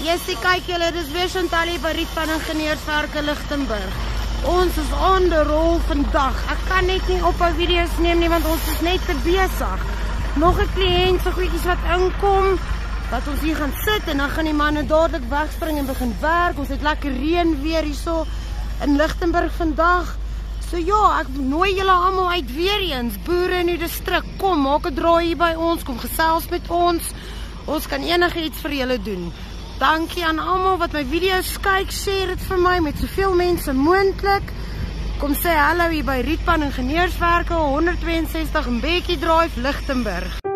Jessie, kyk julle, dis weer Chantal by Rietpan Ingenieurswerke Lichtenburg. Ons is on the roll vandag. Ek kan net nie ophou video's neem nie, want ons is net te besig. Nog 'n kliënt, so goedjies wat inkom, dat ons hier gaan sit en dan gaan die manne dadelik wegspring en begin werk. Ons het lekker reën weer hierso in Lichtenburg vandag. So ja, ek nooi julle almal uit weer eens. Boere in die distrik, kom, maak 'n draai hier by ons, kom gesels met ons. Ons kan enigiets vir julle doen. Dankie aan almal wat my video's kyk, share dit vir my met soveel mense moontlik. Kom sê hallo hier by Rietpan Ingenieurswerke 162 Mbeki Drive, Lichtenburg.